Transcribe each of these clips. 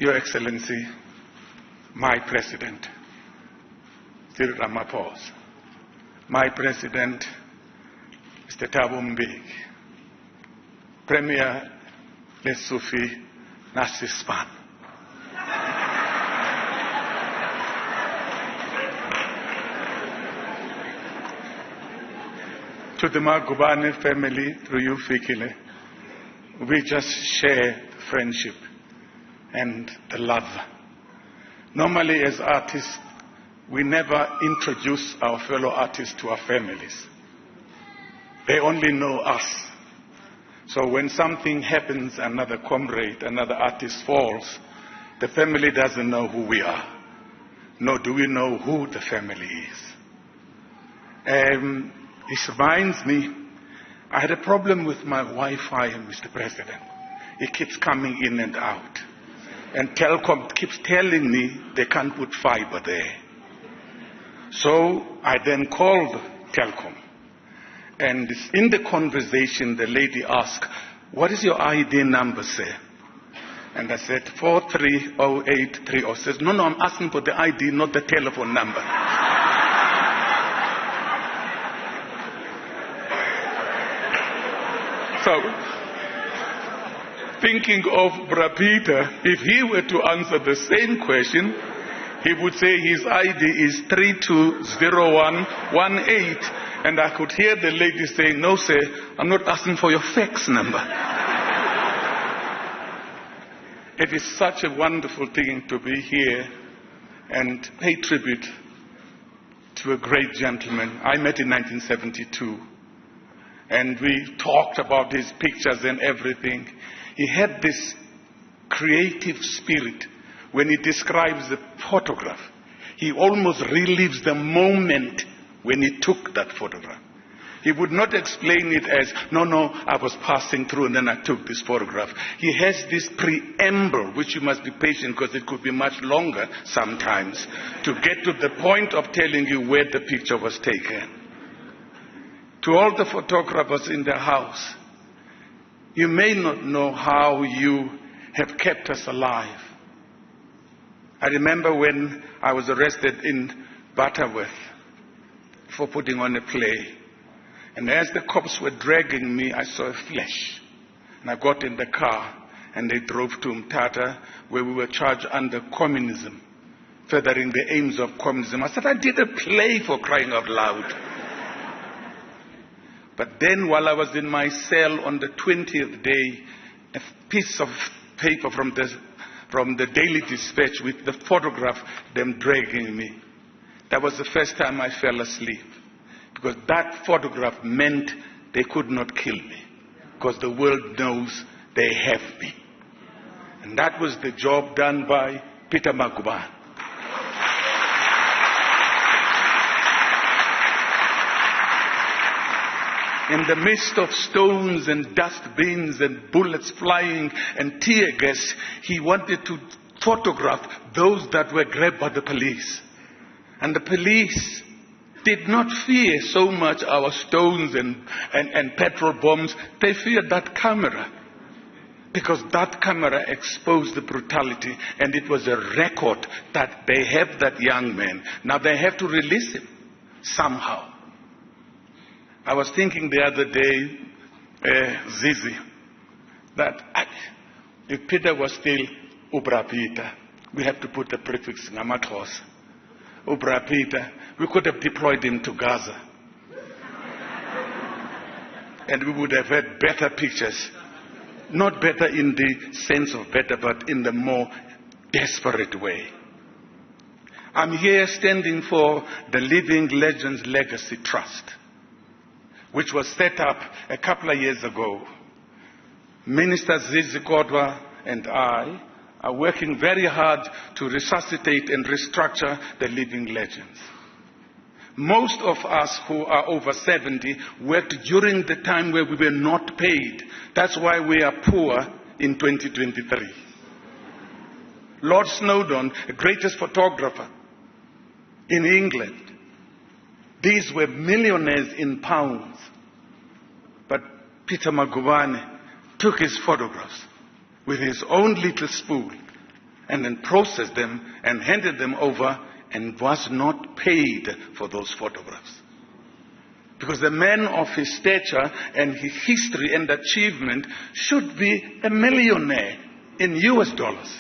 Your Excellency, my President, Cyril Ramaphosa, my President, Mr. Thabo Mbeki, Premier Lesotho Nasispan, to the Magubane family, through you, Fikile, we just share friendship and the love. Normally as artists, we never introduce our fellow artists to our families. They only know us. So when something happens, another comrade, another artist falls, the family doesn't know who we are, nor do we know who the family is. This reminds me, I had a problem with my Wi-Fi, Mr. President. It keeps coming in and out. And Telkom keeps telling me they can't put fiber there. So I then called Telkom. And in the conversation, the lady asked, "What is your ID number, sir?" And I said, 430830. Says, no, I'm asking for the ID, not the telephone number. So, thinking of Bra Peter, if he were to answer the same question, he would say his ID is 320118. And I could hear the lady saying, "No, sir, I'm not asking for your fax number." It is such a wonderful thing to be here and pay tribute to a great gentleman. I met in 1972. And we talked about his pictures and everything. He had this creative spirit. When he describes the photograph, he almost relives the moment when he took that photograph. He would not explain it as, no, I was passing through and then I took this photograph. He has this preamble, which you must be patient because it could be much longer sometimes, to get to the point of telling you where the picture was taken. To all the photographers in the house, you may not know how you have kept us alive. I remember when I was arrested in Butterworth for putting on a play. And as the cops were dragging me, I saw a flash. And I got in the car and they drove to Mthatha, where we were charged under communism, furthering the aims of communism. I said, I did a play, for crying out loud. But then while I was in my cell on the 20th day, a piece of paper from the Daily Dispatch with the photograph, them dragging me. That was the first time I fell asleep. Because that photograph meant they could not kill me. Because the world knows they have me. And that was the job done by Peter Magubane. In the midst of stones and dustbins and bullets flying and tear gas, he wanted to photograph those that were grabbed by the police. And the police did not fear so much our stones and petrol bombs. They feared that camera. Because that camera exposed the brutality, and it was a record that they have that young man. Now they have to release him somehow. I was thinking the other day, Zizi, that if Peter was still Ubra Peter, we have to put the prefix Ngamatros. Ubra Peter, we could have deployed him to Gaza. And we would have had better pictures. Not better in the sense of better, but in the more desperate way. I'm here standing for the Living Legends Legacy Trust, which was set up a couple of years ago. Minister Zizi Kodwa and I are working very hard to resuscitate and restructure the living legends. Most of us who are over 70 worked during the time where we were not paid. That's why we are poor in 2023. Lord Snowdon, the greatest photographer in England, these were millionaires in pounds. But Peter Magubane took his photographs with his own little spool and then processed them and handed them over and was not paid for those photographs. Because the man of his stature and his history and achievement should be a millionaire in US dollars.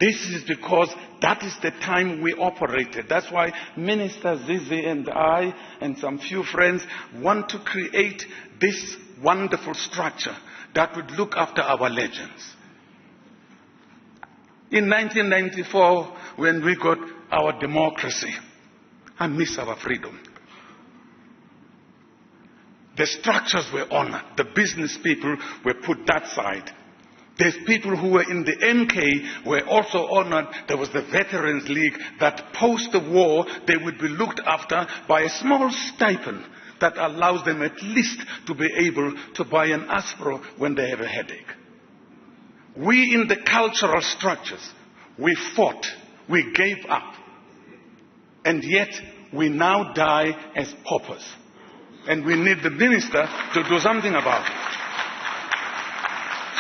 This is because that is the time we operated. That's why Minister Zizi and I and some few friends want to create this wonderful structure that would look after our legends. In 1994, when we got our democracy, I miss our freedom. The structures were honored. The business people were put that side. There's people who were in the MK were also honored. There was the Veterans League that post the war, they would be looked after by a small stipend that allows them at least to be able to buy an aspirin when they have a headache. We in the cultural structures, we fought, we gave up. And yet we now die as paupers. And we need the minister to do something about it.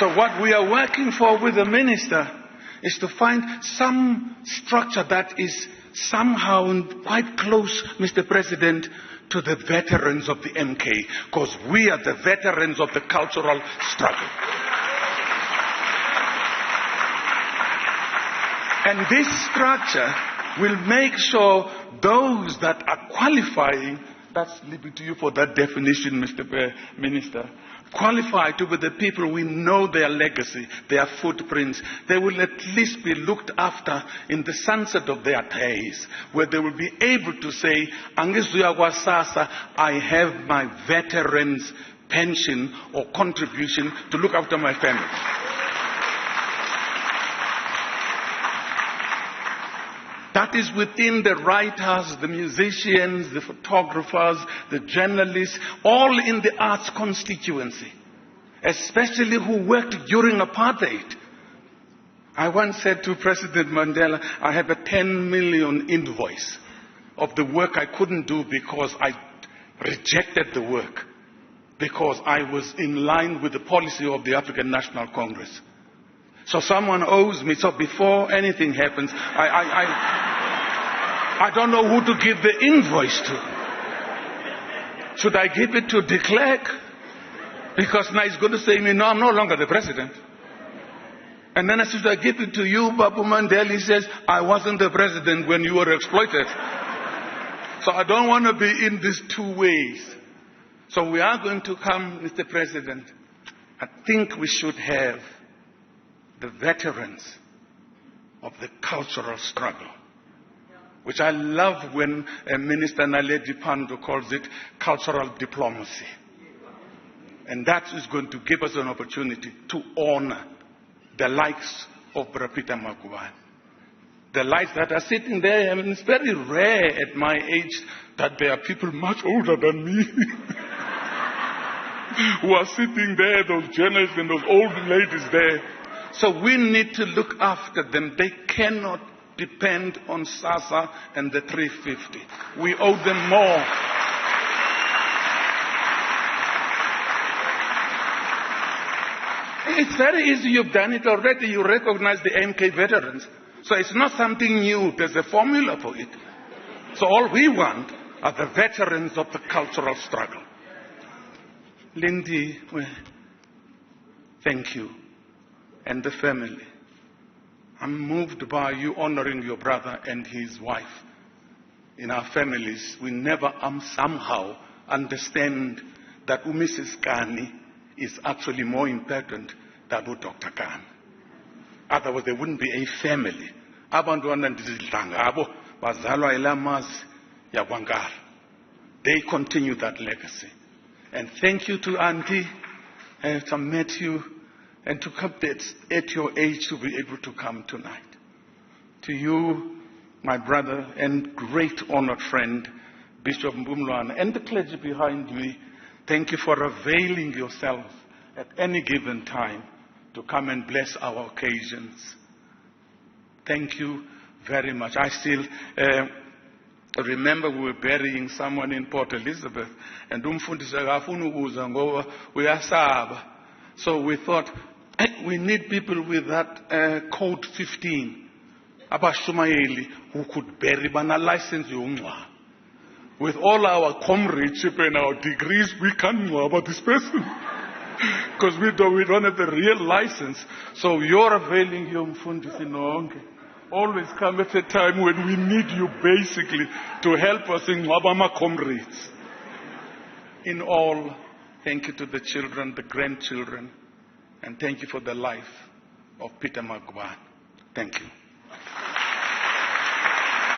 So what we are working for with the minister is to find some structure that is somehow quite close, Mr. President, to the veterans of the MK, because we are the veterans of the cultural struggle. And this structure will make sure those that are qualifying, that's leaving to you for that definition, Mr. Minister, qualify to be the people we know their legacy, their footprints. They will at least be looked after in the sunset of their days, where they will be able to say, Angizuya Wasasa, I have my veterans' pension or contribution to look after my family. That is within the writers, the musicians, the photographers, the journalists, all in the arts constituency, especially who worked during apartheid. I once said to President Mandela, I have a 10 million invoice of the work I couldn't do because I rejected the work, because I was in line with the policy of the African National Congress. So someone owes me. So before anything happens, I don't know who to give the invoice to. Should I give it to de Klerk? Because now he's going to say to me, no, I'm no longer the president. And then I said, I give it to you, Babu Mandela. He says, I wasn't the president when you were exploited. So I don't want to be in these two ways. So we are going to come, Mr. President. I think we should have the veterans of the cultural struggle, which I love when Minister Naledi Pandor calls it cultural diplomacy. And that is going to give us an opportunity to honor the likes of Dr Peter Magubane. The likes that are sitting there. I mean, it's very rare at my age that there are people much older than me who are sitting there, those journalists and those old ladies there. So we need to look after them. They cannot depend on SASSA and the 350. We owe them more. It's very easy. You've done it already. You recognize the MK veterans. So it's not something new. There's a formula for it. So all we want are the veterans of the cultural struggle. Lindy, thank you. And the family. I'm moved by you honoring your brother and his wife. In our families, we never somehow understand that Mrs. Kani is actually more important than Dr. Kani. Otherwise, there wouldn't be a family. They continue that legacy. And thank you to Auntie, to meet you, and to come at your age to be able to come tonight. To you, my brother and great honored friend, Bishop Mbumlwana, and the clergy behind me, thank you for availing yourself at any given time to come and bless our occasions. Thank you very much. I still remember we were burying someone in Port Elizabeth, and so we thought, we need people with that code 15, abashumayeli, who could bury bana license yongcwaba. With all our comradeship and our degrees, we can't know about this person. Because we don't have the real license. So you're availing your mfundisi nonke. Always come at a time when we need you basically to help us in Wabama comrades. In all, thank you to the children, the grandchildren, and thank you for the life of Peter Magubane. Thank you.